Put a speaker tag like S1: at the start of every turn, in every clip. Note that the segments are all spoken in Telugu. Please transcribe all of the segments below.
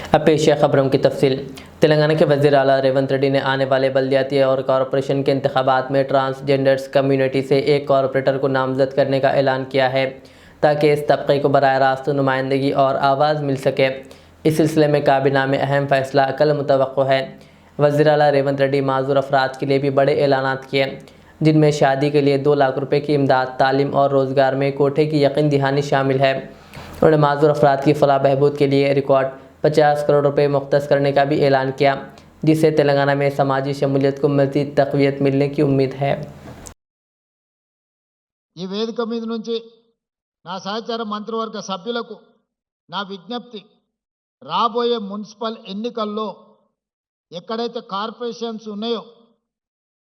S1: अब पेश है खबरों की तफसील। तेलंगाना के वज़ीर आला रेवंत रेड्डी ने आने वाले बल्दियाती और कॉरपोरेशन के इंतखाबात में ट्रांसजेंडर्स कम्युनिटी से एक कॉरपोरेटर को नामजद करने का ऐलान किया है ताकि इस तबके को बराह रास्त नुमाइंदगी और आवाज़ मिल सके। इस सिलसिले में काबीना में अहम फैसला कल मुतवक्को है। वज़ीर आला रेवंत रेड्डी माजूर अफराद के लिए भी बड़े ऐलानात किए, जिनमें शादी के लिए 2 लाख रुपये की इमदाद, तालीम और रोज़गार में कोठे की यकीन दहानी शामिल है। उन्होंने माजूर अफराद की फलाह बहबूद के लिए रिकॉर्ड 50 करोड़ रुपये मुख्तस करने का भी ऐलान किया, जिससे तेलंगाना में समाजी शमूलियत को मज़ीद तक़वियत मिलने की उम्मीद है।
S2: ఈ వేదిక మీద నుంచి నా సహచార మంత్రివర్గ సభ్యులకు నా విజ్ఞప్తి, రాబోయే మున్సిపల్ ఎన్నికల్లో ఎక్కడైతే కార్పొరేషన్స్ ఉన్నాయో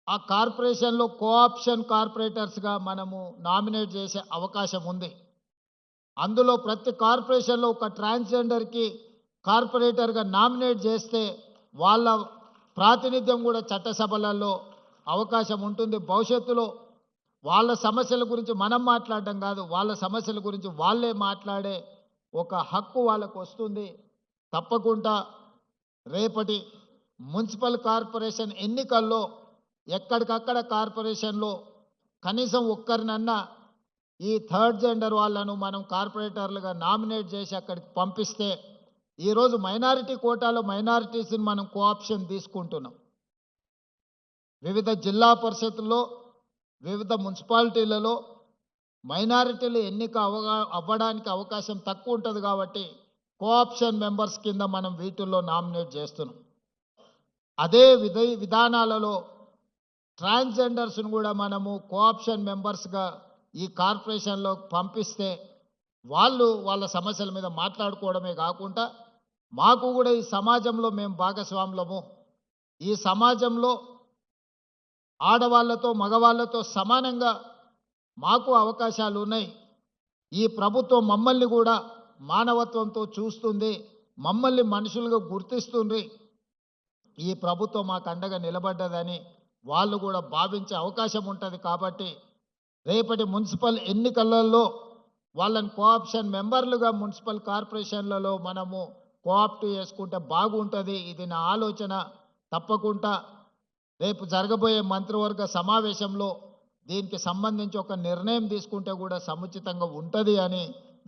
S2: ఆ కార్పొరేషన్లో కోఆప్షన్ కార్పొరేటర్స్గా మనము నామినేట్ చేసే అవకాశం ఉంది. అందులో ప్రతి కార్పొరేషన్లో ఒక ట్రాన్స్జెండర్కి కార్పొరేటర్గా నామినేట్ చేస్తే వాళ్ళ ప్రాతినిధ్యం కూడా చట్టసభలలో అవకాశం ఉంటుంది. భవిష్యత్తులో వాళ్ళ సమస్యల గురించి మనం మాట్లాడడం కాదు, వాళ్ళ సమస్యల గురించి వాళ్ళే మాట్లాడే ఒక హక్కు వాళ్ళకు వస్తుంది. తప్పకుండా రేపటి మున్సిపల్ కార్పొరేషన్ ఎన్నికల్లో ఎక్కడికక్కడ కార్పొరేషన్లో కనీసం ఒక్కరినన్నా ఈ థర్డ్ జెండర్ వాళ్ళను మనం కార్పొరేటర్లుగా నామినేట్ చేసి అక్కడికి పంపిస్తే, ఈరోజు మైనారిటీ కోటాలో మైనారిటీస్ని మనం కోఆప్షన్ తీసుకుంటున్నాం. వివిధ జిల్లా పరిషత్తుల్లో, వివిధ మున్సిపాలిటీలలో మైనారిటీలు ఎన్నిక అవ్వడానికి అవకాశం తక్కువ ఉంటుంది కాబట్టి కోఆప్షన్ మెంబర్స్ కింద మనం వీటిల్లో నామినేట్ చేస్తున్నాం. అదే విధానాలలో ట్రాన్స్జెండర్స్ను కూడా మనము కోఆప్షన్ మెంబర్స్గా ఈ కార్పొరేషన్లో పంపిస్తే వాళ్ళు వాళ్ళ సమస్యల మీద మాట్లాడుకోవడమే కాకుండా మాకు కూడా ఈ సమాజంలో మేము భాగస్వాములము, ఈ సమాజంలో ఆడవాళ్ళతో మగవాళ్ళతో సమానంగా మాకు అవకాశాలు ఉన్నాయి. ఈ ప్రభుత్వం మమ్మల్ని కూడా మానవత్వంతో చూస్తుంది, మమ్మల్ని మనుషులుగా గుర్తిస్తుంది. ఈ ప్రభుత్వం మాకు అండగా నిలబడ్డదని వాళ్ళు కూడా భావించే అవకాశం ఉంటుంది. కాబట్టి రేపటి మున్సిపల్ ఎన్నికలలో వాళ్ళని కోఆప్షన్ మెంబర్లుగా మున్సిపల్ కార్పొరేషన్లలో మనము కోఆప్ట్ చేసుకుంటే బాగుంటుంది. ఇది నా ఆలోచన. తప్పకుండా రేపు జరగబోయే మంత్రివర్గ సమావేశంలో దీనికి సంబంధించి ఒక నిర్ణయం తీసుకుంటే కూడా సముచితంగా ఉంటుంది అని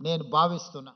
S2: నేను భావిస్తున్నా.